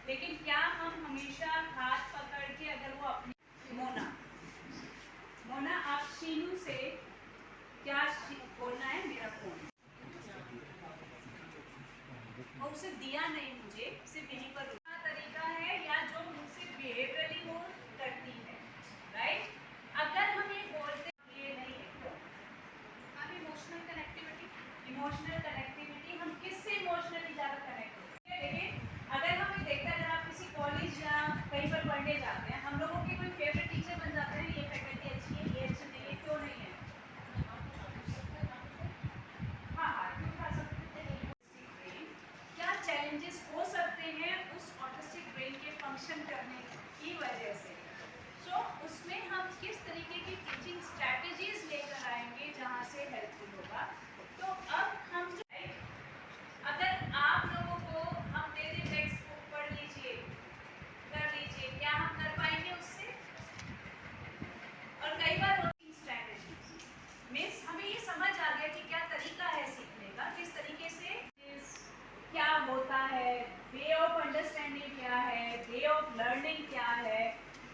लेकिन क्या हम हमेशा हाथ पकड़ के अगर वो अपनी मोना मोना आप शीनू से क्या बोलना है मेरा फोन और उसे दिया नहीं मुझे सिर्फ यहीं पर रुकना तरीका है या जो मुझसे बिहेवियरली वो करती है राइट। अगर हम ये बोलते ये नहीं है हम इमोशनल कनेक्टिविटी हम किससे इमोशनली ज़्यादा कनेक्ट होते हैं। लेकिन अगर हम ये देखते हैं अगर आप किसी कॉलेज या कहीं पर पढ़ने जाते हैं हम लोगों के कोई फेवरेट टीचर बन जाते हैं ये फैकल्टी अच्छी है ये अच्छी नहीं है क्यों नहीं है। हाँ आर्ग्यू कर सकते हैं क्या चैलेंजेस हो सकते हैं उस ऑटिस्टिक ब्रेन के फंक्शन करने की वजह से। तो उसमें हम किस तरीके की टीचिंग स्ट्रैटेजीज लेकर आएंगे जहाँ से हेल्पफुल होगा। तो अब हम अगर आप लोगों को हम दे दें टेक्स्ट बुक पढ़ लीजिए कर लीजिए क्या हम कर पाएंगे उससे। और कई बार होती स्ट्रैटेजीज मीन्स हमें ये समझ आ गया कि क्या तरीका है सीखने का किस तरीके से क्या होता है वे ऑफ अंडरस्टैंडिंग क्या है वे ऑफ लर्निंग क्या है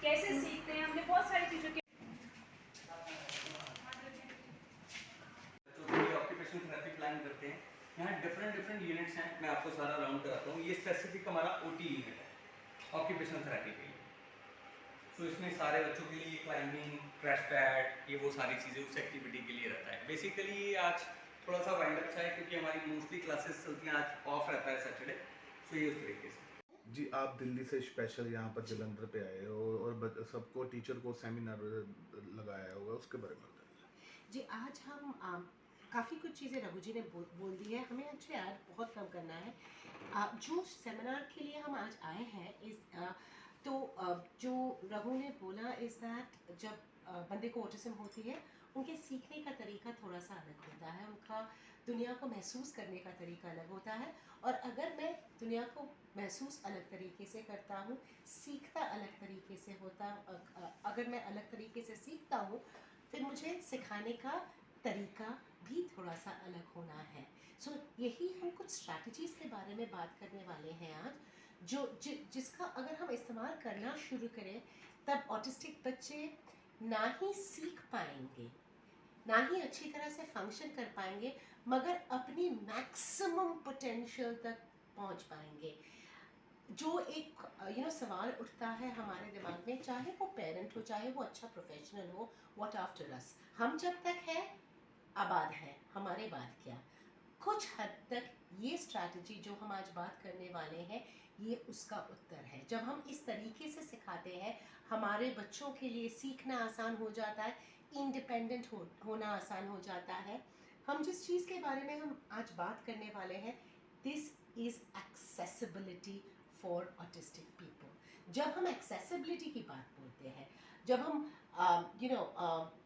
कैसे सीखते हैं हमने बहुत सारी चीज़ों के ऑक्यूपेशन थेरेपी प्लान करते हैं। यहाँ डिफरेंट यूनिट्स हैं मैं आपको सारा राउंड कराता हूँ। ये स्पेसिफिक हमारा ओटी यूनिट है ऑक्यूपेशन थेरेपी के लिए। तो इसमें सारे बच्चों के लिए क्लाइंबिंग क्रैश पैड ये वो सारी चीज़ें उस एक्टिविटी के लिए रहता है। बेसिकली आज थोड़ा सा वाइंड अप सा है क्योंकि हमारी मोस्टली क्लासेस चलती हैं आज ऑफ रहता है सैटरडे। तो ये उस तरीके से जी आप दिल्ली से स्पेशल यहाँ पर जलंधर पे आए हो और सबको टीचर को सेमिनार लगाया होगा उसके बारे में बताइए। जी आज हम काफ़ी कुछ चीज़ें रघु जी ने बोल दी है। हमें अच्छे यार बहुत कम करना है। जो सेमिनार के लिए हम आज आए हैं जो रघु ने बोला इज़ दैट जब बंदे को ऑटिज्म होती है उनके सीखने का तरीका थोड़ा सा अलग होता है। उनका दुनिया को महसूस करने का तरीका अलग होता है। और अगर मैं दुनिया को महसूस अलग तरीके से करता हूँ सीखता अलग तरीके से होता अगर मैं अलग तरीके से सीखता हूँ फिर मुझे सिखाने का तरीका भी थोड़ा सा अलग होना है। सो यही हम कुछ स्ट्रैटेजीज़ के बारे में बात करने वाले हैं आज जिसका अगर हम इस्तेमाल करना शुरू करें तब ऑटिस्टिक बच्चे ना ही सीख पाएंगे ना ही अच्छी तरह से फंक्शन कर पाएंगे मगर अपनी मैक्सिमम पोटेंशियल तक पहुंच पाएंगे। जो एक सवाल उठता है हमारे दिमाग में चाहे वो पेरेंट हो चाहे वो अच्छा प्रोफेशनल हो व्हाट आफ्टर अस हम जब तक है आबाद है हमारे बाद क्या। कुछ हद तक ये स्ट्रैटेजी जो हम आज बात करने वाले हैं ये उसका उत्तर है। जब हम इस तरीके से सिखाते हैं हमारे बच्चों के लिए सीखना आसान हो जाता है इंडिपेंडेंट होना आसान हो जाता है। हम जिस चीज़ के बारे में हम आज बात करने वाले हैं this is accessibility for autistic people. जब हम एक्सेसिबिलिटी की बात बोलते हैं जब हम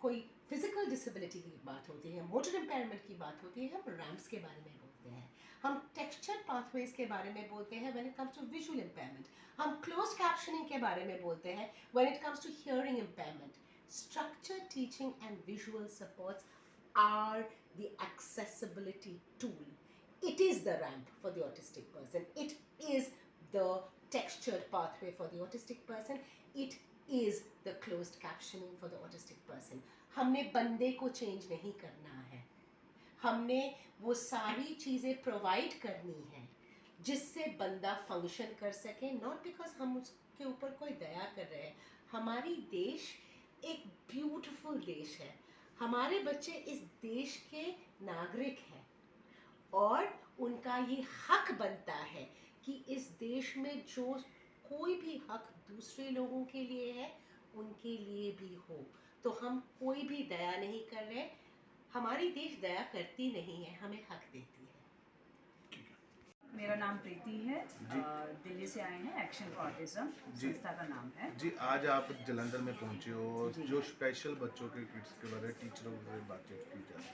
कोई फिजिकल डिसेबिलिटी की बात होती है मोटर इम्पेयरमेंट की बात होती है हम रैम्प्स के बारे में बोलते हैं। हम टेक्सचर पाथवेज के बारे में बोलते हैं when it comes to visual impairment. हम क्लोज्ड कैप्शनिंग के बारे में बोलते हैं when it comes to hearing impairment. Structured teaching and visual supports are the accessibility tool. It is the ramp for the autistic person. It is the textured pathway for the autistic person. It is the closed captioning for the autistic person. हमने बंदे को change नहीं करना है हमने वो सारी चीज़ें प्रोवाइड करनी है जिससे बंदा फंक्शन कर सके। नॉट बिकॉज हम उसके ऊपर कोई दया कर रहे हैं। हमारी देश एक ब्यूटीफुल देश है हमारे बच्चे इस देश के नागरिक हैं और उनका ये हक बनता है कि इस देश में जो कोई भी हक दूसरे लोगों के लिए है उनके लिए भी हो। तो हम कोई भी दया नहीं कर रहे हमारी देश दया करती नहीं है हमें हक देती है। मेरा नाम प्रीति है दिल्ली से आए हैं एक्शन फॉर ऑटिज्म संस्था का नाम है। जी आज आप जलंधर में पहुंचे हो जो स्पेशल बच्चों के किड्स के बारे में टीचरों से बातचीत की जाए।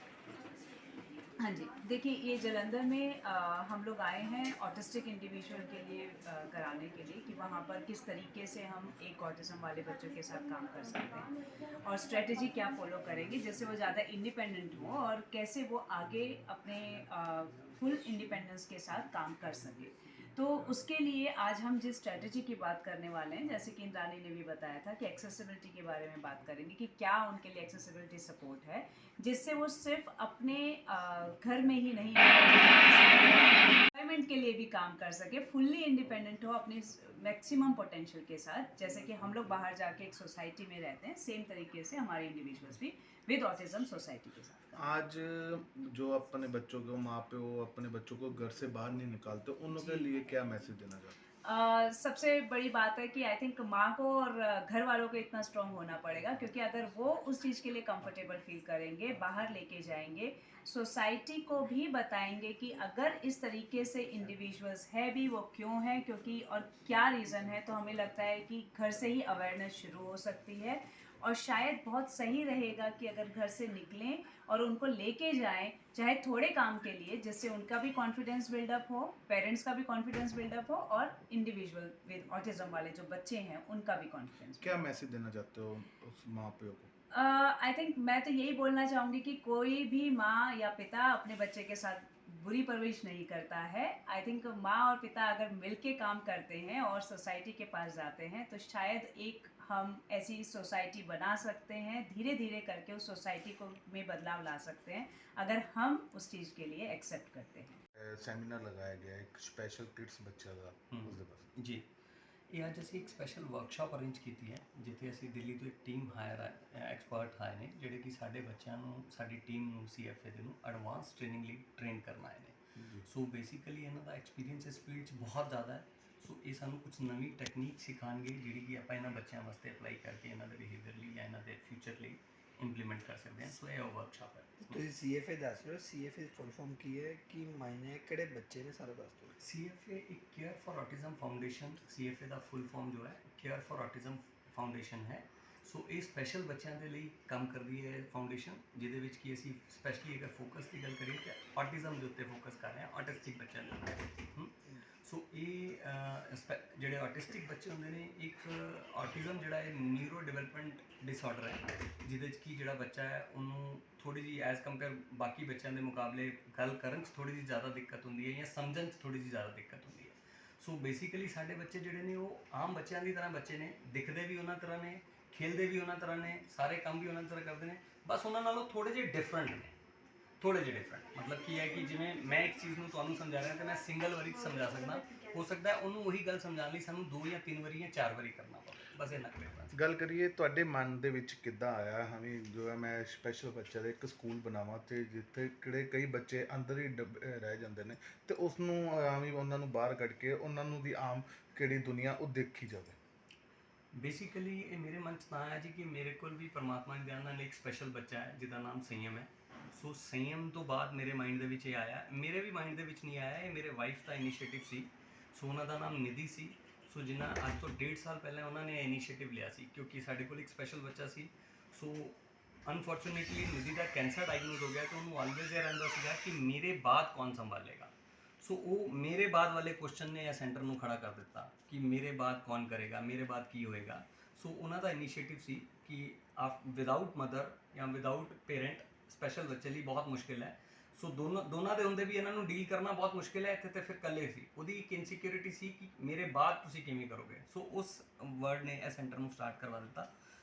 हाँ जी देखिए ये जलंधर में हम लोग आए हैं ऑटिस्टिक इंडिविजुअल के लिए कराने के लिए कि वहाँ पर किस तरीके से हम एक ऑटिज्म वाले बच्चों के साथ काम कर सकते हैं और स्ट्रेटजी क्या फॉलो करेंगे जिससे वो ज़्यादा इंडिपेंडेंट हो और कैसे वो आगे अपने फुल इंडिपेंडेंस के साथ काम कर सके। तो उसके लिए आज हम जिस स्ट्रेटजी की बात करने वाले हैं, जैसे कि इंद्रानी ने भी बताया था कि एक्सेसिबिलिटी के बारे में बात करेंगे कि क्या उनके लिए एक्सेसिबिलिटी सपोर्ट है, जिससे वो सिर्फ अपने घर में ही नहीं एम्प्लॉयमेंट के लिए भी काम कर सके, फुल्ली इंडिपेंडेंट हो अपने मैक्सिमम पोटेंशियल के साथ। जैसे कि हम लोग बाहर जाके एक सोसाइटी में रहते हैं, सेम तरीके से हमारे इंडिविजुअल्स भी विद ऑटिज्म सोसाइटी के साथ। आज जो अपने बच्चों को माँ पे वो अपने बच्चों को घर से बाहर नहीं निकालते, उन लोगों के जी। लिए क्या मैसेज देना चाहते हैं? सबसे बड़ी बात है कि आई थिंक माँ को और घर वालों को इतना स्ट्रॉन्ग होना पड़ेगा, क्योंकि अगर वो उस चीज़ के लिए कंफर्टेबल फील करेंगे, बाहर लेके जाएंगे, सोसाइटी को भी बताएंगे कि अगर इस तरीके से इंडिविजुअल्स है भी वो क्यों है, क्योंकि और क्या रीज़न है, तो हमें लगता है कि घर से ही अवेयरनेस शुरू हो सकती है। और शायद बहुत सही रहेगा कि अगर घर से निकलें और उनको लेके जाएं, चाहे थोड़े काम के लिए, जिससे उनका भी कॉन्फिडेंस बिल्डअप हो, पेरेंट्स का भी कॉन्फिडेंस बिल्डअप हो, और इंडिविजुअल विद ऑटिज्म वाले जो बच्चे हैं उनका भी कॉन्फिडेंस। क्या मैसेज देना चाहते हो उस माँ पे को? आई थिंक मैं तो यही बोलना चाहूँगी कि कोई भी माँ या पिता अपने बच्चे के साथ बुरी परवरिश नहीं करता है। आई थिंक माँ और पिता अगर मिलके काम करते हैं और सोसाइटी के पास जाते हैं, तो शायद एक हम ऐसी सोसाइटी बना सकते हैं, धीरे धीरे करके उस सोसाइटी को में बदलाव ला सकते हैं, अगर हम उस चीज़ के लिए एक्सेप्ट करते हैं। सेमिनार लगाया गया एक स्पेशल किड्स बच्चा का उसके पास। ਜੀ ਇਹ ਅੱਜ ਅਸੀਂ ਇੱਕ ਸਪੈਸ਼ਲ ਵਰਕਸ਼ਾਪ ਅਰੇਂਜ ਕੀਤੀ ਹੈ, ਜਿੱਥੇ ਅਸੀਂ ਦਿੱਲੀ ਤੋਂ ਇੱਕ ਟੀਮ ਐਕਸਪਰਟ ਆਏ ਨੇ, ਜਿਹੜੇ ਕਿ ਸਾਡੇ ਬੱਚਿਆਂ ਨੂੰ, ਸਾਡੀ ਟੀਮ ਨੂੰ, CFA ਦੇ ਨੂੰ ਐਡਵਾਂਸ ਟ੍ਰੇਨਿੰਗ ਲਈ ਟ੍ਰੇਨ ਕਰਨ ਆਏ ਨੇ। ਸੋ ਬੇਸਿਕਲੀ ਇਹਨਾਂ ਦਾ ਐਕਸਪੀਰੀਅੰਸ ਇਸ ਫੀਲਡ 'ਚ ਬਹੁਤ ਜ਼ਿਆਦਾ ਹੈ। ਸੋ ਇਹ ਸਾਨੂੰ ਕੁਝ ਨਵੀਂ ਟੈਕਨੀਕ ਸਿਖਾਉਣਗੇ, ਜਿਹੜੀ ਕਿ ਆਪਾਂ ਇਹਨਾਂ ਬੱਚਿਆਂ ਵਾਸਤੇ ਅਪਲਾਈ ਕਰਕੇ ਇਹਨਾਂ ਦੇ ਬਿਹੇਵੀਅਰ ਲਈ ਜਾਂ ਇਹਨਾਂ ਦੇ ਫਿਊਚਰ ਲਈ ਇੰਪਲੀਮੈਂਟ ਕਰ ਸਕਦੇ ਹਾਂ। ਸੋ ਇਹ ਵਰਕਸ਼ਾਪ ਹੈ। ਤੁਸੀਂ CFA ਦੱਸ ਰਹੇ ਹੋ, CFA ਫੁੱਲ ਫਾਰਮ ਕੀ ਹੈ, ਕੀ ਮਾਇਨੇ, ਕਿਹੜੇ ਬੱਚੇ ਨੇ, ਸਾਰਾ ਦੱਸ ਦਿਓ। CFA ਇੱਕ care for autism foundation, CFA the full form ਜੋ ਹੈ ਕੇਅਰ ਫॉर ऑटिज्म फाउंडेशन ਹੈ। ਸੋ ਇਹ ਸਪੈਸ਼ਲ ਬੱਚਿਆਂ ਦੇ ਲਈ ਕੰਮ ਕਰਦੀ ਹੈ ਫਾਊਂਡੇਸ਼ਨ, ਜਿਹਦੇ ਵਿੱਚ ਕਿ ਅਸੀਂ ਸਪੈਸ਼ਲੀ ਅਗਰ ਫੋਕਸ ਦੀ ਗੱਲ ਕਰੀਏ ਤਾਂ ਆਟਿਜ਼ਮ ਦੇ ਉੱਤੇ ਫੋਕਸ ਕਰ ਰਹੇ ਹਾਂ, ਆਟਿਸਟਿਕ ਬੱਚਿਆਂ ਦੇ ਉੱਤੇ। ਸੋ ਇਹ ਜਿਹੜੇ ਆਟਿਸਟਿਕ ਬੱਚੇ ਹੁੰਦੇ ਨੇ, ਇੱਕ ਆਟਿਜ਼ਮ ਜਿਹੜਾ ਹੈ ਨਿਊਰੋ ਡਿਵੈਲਪਮੈਂਟ ਡਿਸਆਰਡਰ ਹੈ, ਜਿਹਦੇ 'ਚ ਕਿ ਜਿਹੜਾ ਬੱਚਾ ਹੈ ਉਹਨੂੰ ਥੋੜ੍ਹੀ ਜਿਹੀ ਐਜ਼ ਕੰਪੇਅਰ ਬਾਕੀ ਬੱਚਿਆਂ ਦੇ ਮੁਕਾਬਲੇ ਗੱਲ ਕਰਨ 'ਚ ਥੋੜ੍ਹੀ ਜਿਹੀ ਜ਼ਿਆਦਾ ਦਿੱਕਤ ਹੁੰਦੀ ਹੈ, ਜਾਂ ਸਮਝਣ 'ਚ ਥੋੜ੍ਹੀ ਜਿਹੀ ਜ਼ਿਆਦਾ ਦਿੱਕਤ ਹੁੰਦੀ ਹੈ। ਸੋ ਬੇਸਿਕਲੀ ਸਾਡੇ ਬੱਚੇ ਜਿਹੜੇ ਨੇ ਉਹ ਆਮ ਬੱਚਿਆਂ ਦੀ ਤਰ੍ਹਾਂ ਬੱਚੇ ਨੇ, ਦਿਖਦੇ ਵੀ ਉਹਨਾਂ ਤਰ੍ਹਾਂ ਨੇ, ਖੇਲਦੇ ਵੀ ਉਹਨਾਂ ਤਰ੍ਹਾਂ ਨੇ, ਸਾਰੇ ਕੰਮ ਵੀ ਉਹਨਾਂ ਤਰ੍ਹਾਂ ਕਰਦੇ ਨੇ, ਬਸ ਉਹਨਾਂ ਨਾਲੋਂ ਥੋੜ੍ਹੇ ਜਿਹੇ ਡਿਫਰੈਂਟ ਨੇ। ਥੋੜ੍ਹੇ ਜਿਹੇ ਡਿਫਰੈਂਟ ਮਤਲਬ ਕੀ ਹੈ ਕਿ ਜਿਵੇਂ ਮੈਂ ਇੱਕ ਚੀਜ਼ ਨੂੰ ਤੁਹਾਨੂੰ ਸਮਝਾ ਰਿਹਾ, ਤਾਂ ਮੈਂ ਸਿੰਗਲ ਵਾਰੀ 'ਚ ਸਮਝਾ ਸਕਦਾ, ਹੋ ਸਕਦਾ ਉਹਨੂੰ ਉਹੀ ਗੱਲ ਸਮਝਾਉਣ ਲਈ ਸਾਨੂੰ 2 ਜਾਂ 3 ਵਾਰੀ ਜਾਂ 4 ਵਾਰੀ ਕਰਨਾ ਪਵੇ, ਬਸ ਇੰਨਾ ਕੁ ਡਿਫਰੈਂਸ। ਗੱਲ ਕਰੀਏ ਤੁਹਾਡੇ ਮਨ ਦੇ ਵਿੱਚ ਕਿੱਦਾਂ ਆਇਆ ਹਮੇ ਜੋ ਹੈ ਮੈਂ ਸਪੈਸ਼ਲ ਬੱਚਾ ਦਾ ਇੱਕ ਸਕੂਲ ਬਣਾਵਾਂ, ਤੇ ਜਿੱਥੇ ਕਿਹੜੇ ਕਈ ਬੱਚੇ ਅੰਦਰ ਹੀ ਰਹਿ ਜਾਂਦੇ ਨੇ, ਤੇ ਉਸ ਨੂੰ ਵੀ ਉਹਨਾਂ ਨੂੰ ਬਾਹਰ ਕੱਢ ਕੇ ਉਹਨਾਂ ਨੂੰ ਦੀ ਆਮ ਕਿਹੜੀ ਦੁਨੀਆ ਉਹ ਦੇਖੀ ਜਾਵੇ। ਬੇਸਿਕਲੀ ਇਹ ਮੇਰੇ ਮਨ 'ਚ ਤਾਂ ਆਇਆ ਜੀ ਕਿ ਮੇਰੇ ਕੋਲ ਵੀ ਪਰਮਾਤਮਾ ਦੀ ਦਇਆ ਨਾਲ ਇੱਕ ਸਪੈਸ਼ਲ ਬੱਚਾ ਹੈ ਜਿਹਦਾ ਨਾਮ ਸੰਯਮ ਹੈ। ਸੋ ਸੰਯਮ ਤੋਂ ਬਾਅਦ ਮੇਰੇ ਮਾਈਂਡ ਦੇ ਵਿੱਚ ਇਹ ਆਇਆ, ਮੇਰੇ ਵੀ ਮਾਈਂਡ ਦੇ ਵਿੱਚ ਨਹੀਂ ਆਇਆ, ਇਹ ਮੇਰੇ ਵਾਈਫ ਦਾ ਇਨੀਸ਼ੀਏਟਿਵ ਸੀ। ਸੋ ਉਹਨਾਂ ਦਾ ਨਾਮ ਨਿਧੀ ਸੀ। ਸੋ ਜਿੰਨਾ ਅੱਜ ਤੋਂ 1.5 ਸਾਲ ਪਹਿਲਾਂ ਉਹਨਾਂ ਨੇ ਇਨੀਸ਼ੀਏਟਿਵ ਲਿਆ ਸੀ, ਕਿਉਂਕਿ ਸਾਡੇ ਕੋਲ ਇੱਕ ਸਪੈਸ਼ਲ ਬੱਚਾ ਸੀ। ਸੋ ਅਨਫੋਰਚੂਨੇਟਲੀ ਨਿਧੀ ਦਾ ਕੈਂਸਰ ਡਾਇਗਨੋਜ਼ ਹੋ ਗਿਆ, ਤਾਂ ਉਹਨੂੰ ਆਲਵੇਜ਼ ਇਹ ਰਹਿੰਦਾ ਸੀਗਾ ਕਿ ਮੇਰੇ ਬਾਅਦ ਕੌਣ ਸੰਭਾਲੇਗਾ। ਸੋ ਉਹ ਮੇਰੇ ਬਾਅਦ ਵਾਲੇ ਕੁਐਸਚਨ ਨੇ ਇਹ ਸੈਂਟਰ ਨੂੰ ਖੜਾ ਕਰ ਦਿੱਤਾ ਕਿ ਮੇਰੇ ਬਾਅਦ ਕੌਣ ਕਰੇਗਾ, ਮੇਰੇ ਬਾਅਦ ਕੀ ਹੋਏਗਾ। ਸੋ ਉਹਨਾਂ ਦਾ ਇਨੀਸ਼ੀਏਟਿਵ ਸੀ ਕਿ ਵਿਦਾਊਟ ਮਦਰ ਜਾਂ ਵਿਦਾਊਟ ਪੇਰੈਂਟ ਸਪੈਸ਼ਲ ਬੱਚੇ ਲਈ ਬਹੁਤ ਮੁਸ਼ਕਿਲ ਹੈ। ਸੋ ਦੋਨਾਂ ਦੇ ਹੁੰਦੇ ਵੀ ਇਹਨਾਂ ਨੂੰ ਡੀਲ ਕਰਨਾ ਬਹੁਤ ਮੁਸ਼ਕਿਲ ਹੈ। ਇੱਥੇ ਤਾਂ ਫਿਰ ਇਕੱਲੇ ਸੀ, ਉਹਦੀ ਇੱਕ ਇਨਸਿਕਿਉਰਿਟੀ ਸੀ ਕਿ ਮੇਰੇ ਬਾਅਦ ਤੁਸੀਂ ਕਿਵੇਂ ਕਰੋਗੇ। ਸੋ ਉਸ ਵਰਡ ਨੇ ਇਹ ਸੈਂਟਰ ਨੂੰ ਸਟਾਰਟ ਕਰਵਾ ਦਿੱਤਾ।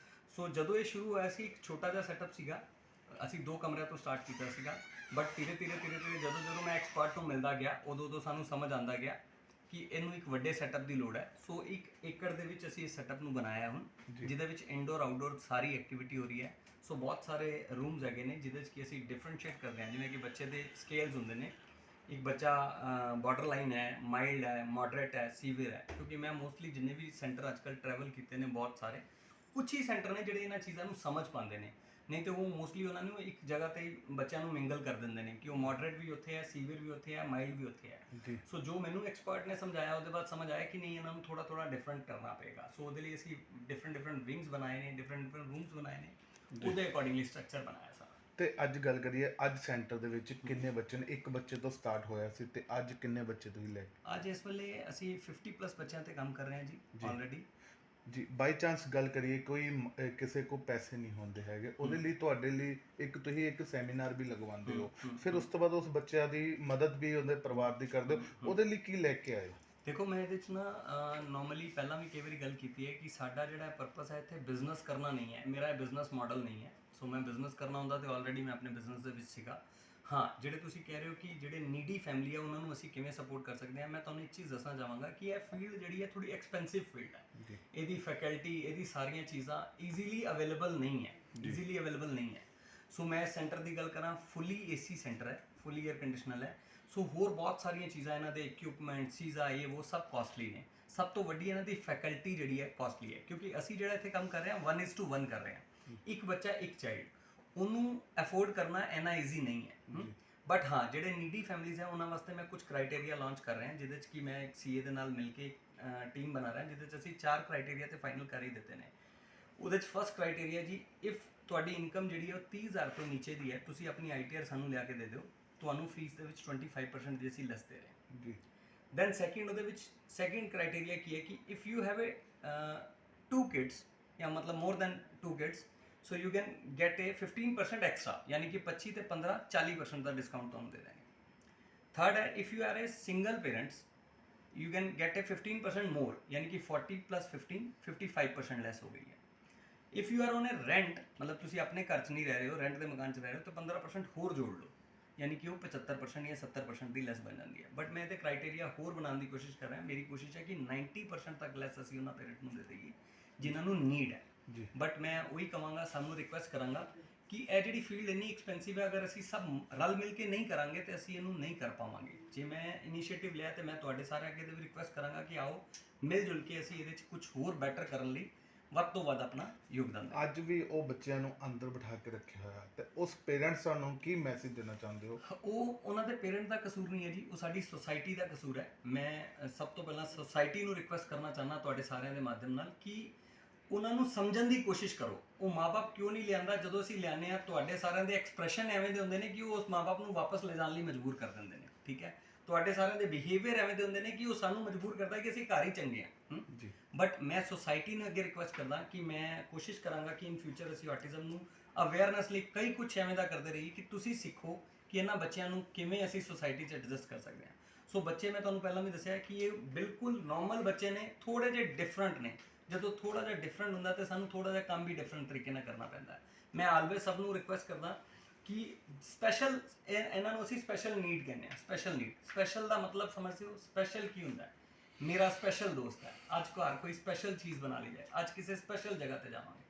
ਸੋ ਜਦੋਂ ਇਹ ਸ਼ੁਰੂ ਹੋਇਆ ਸੀ, ਇੱਕ ਛੋਟਾ ਜਿਹਾ ਸੈਟਅਪ ਸੀਗਾ, ਅਸੀਂ 2 ਕਮਰਿਆਂ ਤੋਂ ਸਟਾਰਟ ਕੀਤਾ ਸੀਗਾ, ਬਟ ਧੀਰੇ ਧੀਰੇ ਜਦੋਂ ਮੈਂ ਐਕਸਪਰਟ ਤੋਂ ਮਿਲਦਾ ਗਿਆ, ਉਦੋਂ ਸਾਨੂੰ ਸਮਝ ਆਉਂਦਾ ਗਿਆ ਕਿ ਇਹਨੂੰ ਇੱਕ ਵੱਡੇ ਸੈਟਅਪ ਦੀ ਲੋੜ ਹੈ। ਸੋ 1 ਏਕੜ ਦੇ ਵਿੱਚ ਅਸੀਂ ਇਸ ਸੈਟਅਪ ਨੂੰ ਬਣਾਇਆ ਹੁਣ, ਜਿਹਦੇ ਵਿੱਚ ਇਨਡੋਰ ਆਊਟਡੋਰ ਸਾਰੀ ਐਕਟੀਵਿਟੀ ਹੋ ਰਹੀ ਹੈ। ਸੋ ਬਹੁਤ ਸਾਰੇ ਰੂਮਸ ਹੈਗੇ ਨੇ, ਜਿਹਦੇ 'ਚ ਕਿ ਅਸੀਂ ਡਿਫਰੈਂਸ਼ੀਏਟ ਕਰਦੇ ਹਾਂ, ਜਿਵੇਂ ਕਿ ਬੱਚੇ ਦੇ ਸਕੇਲਸ ਹੁੰਦੇ ਨੇ। ਇੱਕ ਬੱਚਾ ਬਾਰਡਰ ਲਾਈਨ ਹੈ, ਮਾਈਲਡ ਹੈ, ਮੋਡਰੇਟ ਹੈ, ਸੀਵੀਅਰ ਹੈ। ਕਿਉਂਕਿ ਮੈਂ ਮੋਸਟਲੀ ਜਿੰਨੇ ਵੀ ਸੈਂਟਰ ਅੱਜ ਕੱਲ੍ਹ ਟਰੈਵਲ ਕੀਤੇ ਨੇ, ਬਹੁਤ ਸਾਰੇ ਕੁਛ ਹੀ ਸੈਂਟਰ ਨੇ ਜਿਹੜੇ ਇਹਨਾਂ ਚੀਜ਼ਾਂ ਨੂੰ ਸਮਝ ਪਾਉਂਦੇ ਨੇ, ਨਹੀਂ ਤਾਂ ਉਹ ਮੋਸਟਲੀ ਉਹਨਾਂ ਨੂੰ ਇੱਕ ਜਗ੍ਹਾ 'ਤੇ ਹੀ ਬੱਚਿਆਂ ਨੂੰ ਮਿੰਗਲ ਕਰ ਦਿੰਦੇ ਨੇ ਕਿ ਉਹ ਮੋਡਰੇਟ ਵੀ ਉੱਥੇ ਹੈ, ਸੀਵੀਅਰ ਵੀ ਉੱਥੇ ਹੈ, ਮਾਈਲਡ ਵੀ ਉੱਥੇ ਹੈ। ਸੋ ਜੋ ਮੈਨੂੰ ਐਕਸਪਰਟ ਨੇ ਸਮਝਾਇਆ, ਉਹਦੇ ਬਾਅਦ ਸਮਝ ਆਇਆ ਕਿ ਨਹੀਂ, ਇਹਨਾਂ ਨੂੰ ਥੋੜ੍ਹਾ ਡਿਫਰੈਂਟ ਕਰਨਾ ਪਏਗਾ। ਸੋ ਉਹਦੇ ਲਈ ਅਸੀਂ ਡਿਫਰੈਂਟ ਵਿੰਗਸ ਬਣਾਏ ਨੇ, ਡਿਫਰੈਂਟ ਰੂਮਸ ਬਣਾਏ ਨੇ, ਉਹਦੇ ਅਕੋਰਡਿੰਗਲੀ ਸਟਰਕਚਰ ਬਣਾਇਆ ਸਾਰਾ। ਤੇ ਅੱਜ ਗੱਲ ਕਰੀਏ, ਅੱਜ ਸੈਂਟਰ ਦੇ ਵਿੱਚ ਕਿੰਨੇ ਬੱਚੇ ਨੇ? 1 ਬੱਚੇ ਤੋਂ ਸਟਾਰਟ ਹੋਇਆ ਸੀ, ਤੇ ਅੱਜ ਕਿੰਨੇ ਬੱਚੇ ਤੁਸੀਂ ਲੈ? ਅੱਜ ਇਸ ਵੇਲੇ ਅਸੀਂ 50+ ਬੱਚਿਆਂ ਤੇ ਕੰਮ ਕਰ ਰਹੇ ਹਾਂ ਜੀ ਆਲਰੇਡੀ। ਜੀ ਬਾਈ ਚਾਂਸ ਗੱਲ ਕਰੀਏ, ਕੋਈ ਕਿਸੇ ਕੋ ਪੈਸੇ ਨਹੀਂ ਹੁੰਦੇ ਹੈਗੇ, ਉਹਦੇ ਲਈ ਤੁਹਾਡੇ ਲਈ ਤੁਸੀਂ ਇੱਕ ਸੈਮੀਨਾਰ ਵੀ ਲਗਵਾਉਂਦੇ ਹੋ, ਫਿਰ ਉਸ ਤੋਂ ਬਾਅਦ ਉਸ ਬੱਚਿਆਂ ਦੀ ਮਦਦ ਵੀ ਉਹਦੇ ਪਰਿਵਾਰ ਦੀ ਕਰਦੇ ਹੋ, ਉਹਦੇ ਲਈ ਕੀ ਲੈ ਕੇ ਆਏ? ਦੇਖੋ ਮੈਂ ਇਹਦੇ 'ਚ ਨਾ ਨਾਰਮਲੀ ਪਹਿਲਾਂ ਵੀ ਕਈ ਵਾਰੀ ਗੱਲ ਕੀਤੀ ਹੈ ਕਿ ਸਾਡਾ ਜਿਹੜਾ ਪਰਪਸ ਹੈ ਇੱਥੇ ਬਿਜ਼ਨਸ ਕਰਨਾ ਨਹੀਂ ਹੈ, ਮੇਰਾ ਇਹ ਬਿਜ਼ਨਸ ਮਾਡਲ ਨਹੀਂ ਹੈ। ਸੋ ਮੈਂ ਬਿਜ਼ਨਸ ਕਰਨਾ ਹੁੰਦਾ ਤੇ ਆਲਰੇਡੀ ਮੈਂ ਆਪਣੇ ਬਿਜ਼ਨਸ ਦੇ ਵਿੱਚ ਸੀਗਾ। ਹਾਂ, ਜਿਹੜੇ ਤੁਸੀਂ ਕਹਿ ਰਹੇ ਹੋ ਕਿ ਜਿਹੜੇ ਨੀਡੀ ਫੈਮਿਲੀ ਹੈ ਉਹਨਾਂ ਨੂੰ ਅਸੀਂ ਕਿਵੇਂ ਸਪੋਰਟ ਕਰ ਸਕਦੇ ਹਾਂ, ਮੈਂ ਤੁਹਾਨੂੰ ਇੱਕ ਚੀਜ਼ ਦੱਸਣਾ ਚਾਹਾਂਗਾ ਕਿ ਇਹ ਫੀਲਡ ਜਿਹੜੀ ਹੈ ਥੋੜੀ ਐਕਸਪੈਂਸਿਵ ਫੀਲਡ ਹੈ। ਜੀ ਇਹਦੀ ਫੈਕਲਟੀ, ਇਹਦੀ ਸਾਰੀਆਂ ਚੀਜ਼ਾਂ ਈਜ਼ੀਲੀ ਅਵੇਲੇਬਲ ਨਹੀਂ ਹੈ, ਈਜ਼ੀਲੀ ਅਵੇਲੇਬਲ ਨਹੀਂ ਹੈ। ਸੋ ਮੈਂ ਸੈਂਟਰ ਦੀ ਗੱਲ ਕਰਾਂ, ਫੁੱਲੀ ਏਸੀ ਸੈਂਟਰ ਹੈ, ਫੁੱਲੀ ਏਅਰ ਕੰਡੀਸ਼ਨਲ ਹੈ। ਸੋ ਹੋਰ ਬਹੁਤ ਸਾਰੀਆਂ ਚੀਜ਼ਾਂ ਇਹਨਾਂ ਦੇ ਇਕਵਿਪਮੈਂਟ ਚੀਜ਼ਾਂ ਇਹ ਉਹ ਸਭ ਕਾਸਟਲੀ ਨੇ। ਸਭ ਤੋਂ ਵੱਡੀ ਇਹਨਾਂ ਦੀ ਫੈਕਲਟੀ ਜਿਹੜੀ ਹੈ ਕਾਸਟਲੀ ਹੈ, ਕਿਉਂਕਿ ਅਸੀਂ ਜਿਹੜਾ ਇੱਥੇ ਕੰਮ ਕਰ ਰਹੇ ਹਾਂ 1:1 ਕਰ ਰਹੇ ਹਾਂ। ਇੱਕ ਬੱਚਾ ਇੱਕ ਚਾਈਲਡ, ਉਹਨੂੰ ਅਫੋਰਡ ਕਰਨਾ ਇੰਨਾ ਈਜ਼ੀ ਨਹੀਂ ਹੈ। ਬਟ ਹਾਂ, ਜਿਹੜੇ ਨੀਡੀ ਫੈਮਿਲੀਜ਼ ਹੈ ਉਹਨਾਂ ਵਾਸਤੇ ਮੈਂ ਕੁਝ ਕ੍ਰਾਈਟੇਰੀਆ ਲਾਂਚ ਕਰ ਰਿਹਾ, ਜਿਹਦੇ 'ਚ ਕਿ ਮੈਂ ਇੱਕ ਸੀਏ ਦੇ ਨਾਲ ਮਿਲ ਕੇ ਟੀਮ ਬਣਾ ਰਿਹਾ, ਜਿਹਦੇ 'ਚ ਅਸੀਂ 4 ਕ੍ਰਾਈਟੇਰੀਆ ਤੇ ਫਾਈਨਲ ਕਰ ਹੀ ਦਿੱਤੇ ਨੇ। ਉਹਦੇ 'ਚ ਫਸਟ ਕ੍ਰਾਈਟੇਰੀਆ ਜੀ, ਇਫ ਤੁਹਾਡੀ ਇਨਕਮ ਜਿਹੜੀ ਹੈ ਉਹ 30,000 ਤੋਂ ਨੀਚੇ ਦੀ ਹੈ, ਤੁਸੀਂ ਆਪਣੀ ITR ਸਾਨੂੰ ਲਿਆ ਕੇ ਦੇ ਦਿਓ, ਤੁਹਾਨੂੰ ਫੀਸ ਦੇ ਵਿੱਚ 25% ਦੀ ਅਸੀਂ ਲੈਸ ਦੇ ਰਹੇ। ਜੀ ਦੈਨ ਸੈਕਿੰਡ, ਉਹਦੇ ਵਿੱਚ ਸੈਕਿੰਡ ਕ੍ਰਾਈਟੇਰੀਆ ਕੀ ਹੈ ਕਿ ਇਫ ਯੂ ਹੈਵ 2 ਕਿਡਸ ਜਾਂ ਮਤਲਬ more than 2 kids, so you can get 15% extra, ਯਾਨੀ ਕਿ 25 ਤੇ 15 40% ਦਾ ਡਿਸਕਾਊਂਟ ਤੁਹਾਨੂੰ ਦੇ ਦੇਣਗੇ। ਥਰਡ ਹੈ, if you are single parents, you can get 15% ਮੋਰ, ਯਾਨੀ ਕਿ 40 + 15 55% ਲੈਸ ਹੋ ਗਈ ਹੈ। If you are on rent, ਮਤਲਬ ਤੁਸੀਂ ਆਪਣੇ ਘਰ 'ਚ ਨਹੀਂ ਰਹਿ ਰਹੇ ਹੋ, ਰੈਂਟ ਦੇ ਮਕਾਨ 'ਚ ਰਹਿ ਰਹੇ ਹੋ, ਤਾਂ 15% ਹੋਰ ਜੋੜ ਲਓ, ਯਾਨੀ ਕਿ ਉਹ 75% ਜਾਂ 70% ਦੀ ਲੈਸ ਬਣ ਜਾਂਦੀ ਹੈ। ਬਟ ਮੈਂ ਇਹਦੇ ਕ੍ਰਾਈਟੇਰੀਆ ਹੋਰ ਬਣਾਉਣ ਦੀ ਕੋਸ਼ਿਸ਼ ਕਰ ਰਿਹਾ। ਮੇਰੀ ਕੋਸ਼ਿਸ਼ ਹੈ ਕਿ 90% ਤੱਕ ਲੈਸ ਅਸੀਂ ਉਹਨਾਂ ਪੇਰੈਂਟ ਨੂੰ ਦੇ ਦੇਈਏ ਜਿਨ੍ਹਾਂ ਨੂੰ ਨੀਡ ਹੈ। ਜੀ ਬਟ ਮੈਂ ਉਹੀ ਕਹਾਂਗਾ, ਸਾਨੂੰ ਰਿਕੁਐਸਟ ਕਰਾਂਗਾ ਕਿ ਇਹ ਜਿਹੜੀ ਫੀਲਡ ਇੰਨੀ ਐਕਸਪੈਂਸਿਵ ਹੈ, ਅਗਰ ਅਸੀਂ ਸਭ ਰਲ ਮਿਲ ਕੇ ਨਹੀਂ ਕਰਾਂਗੇ ਤੇ ਅਸੀਂ ਇਹਨੂੰ ਨਹੀਂ ਕਰ ਪਾਵਾਂਗੇ। ਜੇ ਮੈਂ ਇਨੀਸ਼ੀਏਟਿਵ ਲਿਆ ਤੇ ਮੈਂ ਤੁਹਾਡੇ ਸਾਰਿਆਂ ਅੱਗੇ ਵੀ ਰਿਕੁਐਸਟ ਕਰਾਂਗਾ ਕਿ ਆਓ ਮਿਲ ਜੁਲ ਕੇ ਅਸੀਂ ਇਹਦੇ 'ਚ ਕੁਝ ਹੋਰ ਬੈਟਰ ਕਰਨ ਲਈ ਵੱਧ ਤੋਂ ਵੱਧ ਆਪਣਾ ਯੋਗਦਾਨ ਦਿਓ। ਅੱਜ ਵੀ ਉਹ ਬੱਚਿਆਂ ਨੂੰ ਅੰਦਰ ਬਿਠਾ ਕੇ ਰੱਖਿਆ ਹੋਇਆ, ਤੇ ਉਸ ਪੇਰੈਂਟਸਾਂ ਨੂੰ ਕੀ ਮੈਸੇਜ ਦੇਣਾ ਚਾਹੁੰਦੇ ਹੋ? ਉਹ ਉਹਨਾਂ ਦੇ ਪੇਰੈਂਟ ਦਾ ਕਸੂਰ ਨਹੀਂ ਹੈ ਜੀ, ਉਹ ਸਾਡੀ ਸੋਸਾਇਟੀ ਦਾ ਕਸੂਰ ਹੈ। ਮੈਂ ਸਭ ਤੋਂ ਪਹਿਲਾਂ ਸੋਸਾਇਟੀ ਨੂੰ ਰਿਕੁਐਸਟ ਕਰਨਾ ਚਾਹੁੰਦਾ ਤੁਹਾਡੇ ਸਾਰਿਆਂ ਦੇ ਮਾਧਿਅਮ ਨਾਲ ਕਿ ਉਹਨਾਂ ਨੂੰ ਸਮਝਣ ਦੀ ਕੋਸ਼ਿਸ਼ ਕਰੋ। ਉਹ ਮਾਪੇ ਕਿਉਂ ਨਹੀਂ ਲਿਆਂਦਾ? ਜਦੋਂ ਅਸੀਂ ਲਿਆਉਂਦੇ ਹਾਂ ਤੁਹਾਡੇ ਸਾਰਿਆਂ ਦੇ ਐਕਸਪ੍ਰੈਸ਼ਨ ਐਵੇਂ ਦੇ ਹੁੰਦੇ ਨੇ ਕਿ ਉਹ ਉਸ ਮਾਪੇ ਨੂੰ ਵਾਪਸ ਲੈ ਜਾਣ ਲਈ ਮਜਬੂਰ ਕਰ ਦਿੰਦੇ ਨੇ। ਠੀਕ ਹੈ, ਤੁਹਾਡੇ ਸਾਰਿਆਂ ਦੇ ਬਿਹੇਵੀਅਰ ਐਵੇਂ ਦੇ ਹੁੰਦੇ ਨੇ ਕਿ ਉਹ ਸਾਨੂੰ ਮਜਬੂਰ ਕਰਦਾ ਕਿ ਅਸੀਂ ਘਰ ਹੀ ਚੰਗੇ ਹਾਂ। ਜੀ ਬਟ ਮੈਂ ਸੋਸਾਇਟੀ ਨੂੰ ਅੱਗੇ ਰਿਕੁਐਸਟ ਕਰਦਾ ਕਿ ਮੈਂ ਕੋਸ਼ਿਸ਼ ਕਰਾਂਗਾ ਕਿ ਇਨ ਫਿਊਚਰ ਅਸੀਂ ਆਟਿਜ਼ਮ ਨੂੰ ਅਵੇਅਰਨੈਸ ਲਈ ਕਈ ਕੁਝ ਐਵੇਂ ਦਾ ਕਰਦੇ ਰਹੀਏ ਕਿ ਤੁਸੀਂ ਸਿੱਖੋ ਕਿ ਇਹਨਾਂ ਬੱਚਿਆਂ ਨੂੰ ਕਿਵੇਂ ਅਸੀਂ ਸੋਸਾਇਟੀ 'ਚ ਐਡਜਸਟ ਕਰ ਸਕਦੇ ਹਾਂ। ਸੋ ਬੱਚੇ, ਮੈਂ ਤੁਹਾਨੂੰ ਪਹਿਲਾਂ ਵੀ ਦੱਸਿਆ ਕਿ ਇਹ ਬਿਲਕੁਲ ਨਾਰਮਲ ਬੱਚੇ ਨੇ, ਥੋੜ੍ਹੇ ਜਿਹੇ ਡਿਫਰੈਂਟ ਨੇ। ਜਦੋਂ ਥੋੜ੍ਹਾ ਜਿਹਾ ਡਿਫਰੈਂਟ ਹੁੰਦਾ ਤੇ ਸਾਨੂੰ ਥੋੜ੍ਹਾ ਜਿਹਾ ਕੰਮ ਵੀ ਡਿਫਰੈਂਟ ਤਰੀਕੇ ਨਾਲ ਕਰਨਾ ਪੈਂਦਾ ਹੈ। ਮੈਂ ਆਲਵੇਜ਼ ਸਭ ਨੂੰ ਰਿਕੁਐਸਟ ਕਰਦਾ ਕਿ ਸਪੈਸ਼ਲ, ਇਹਨਾਂ ਨੂੰ ਅਸੀਂ ਸਪੈਸ਼ਲ ਨੀਡ ਕਹਿੰਦੇ ਹਾਂ। ਸਪੈਸ਼ਲ ਨੀਡ, ਸਪੈਸ਼ਲ ਦਾ ਮਤਲਬ ਸਮਝਦੇ ਹੋ? ਸਪੈਸ਼ਲ ਕੀ ਹੁੰਦਾ ਹੈ? ਮੇਰਾ ਸਪੈਸ਼ਲ ਦੋਸਤ ਹੈ, ਅੱਜ ਘਰ ਕੋਈ ਸਪੈਸ਼ਲ ਚੀਜ਼ ਬਣਾ ਲਈ ਜਾਏ, ਅੱਜ ਕਿਸੇ ਸਪੈਸ਼ਲ ਜਗ੍ਹਾ ਤੇ ਜਾਵਾਂਗੇ।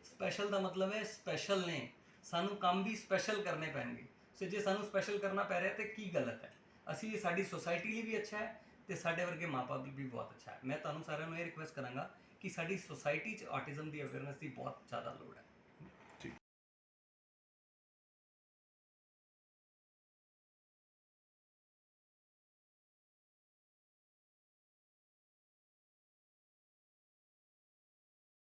ਸਪੈਸ਼ਲ ਦਾ ਮਤਲਬ ਹੈ ਸਪੈਸ਼ਲ ਨੇ, ਸਾਨੂੰ ਕੰਮ ਵੀ ਸਪੈਸ਼ਲ ਕਰਨੇ ਪੈਣਗੇ। ਸੋ ਜੇ ਸਾਨੂੰ ਸਪੈਸ਼ਲ ਕਰਨਾ ਪੈ ਰਿਹਾ ਤੇ ਕੀ ਗਲਤ ਹੈ? ਅਸੀਂ, ਸਾਡੀ ਸੋਸਾਇਟੀ ਲਈ ਵੀ ਅੱਛਾ ਹੈ ਤੇ ਸਾਡੇ ਵਰਗੇ ਮਾਪੇ ਲਈ ਵੀ ਬਹੁਤ ਅੱਛਾ ਹੈ। ਮੈਂ ਤੁਹਾਨੂੰ ਸਾਰਿਆਂ ਨੂੰ ਇਹ ਰਿਕੁਐਸਟ ਕਰਾਂਗਾ ਕਿ ਸਾਡੀ ਸੋਸਾਇਟੀ 'ਚ ਆਟਿਜ਼ਮ ਦੀ ਅਵੇਅਰਨੈਸ ਦੀ ਬਹੁਤ ਜ਼ਿਆਦਾ ਲੋੜ ਹੈ।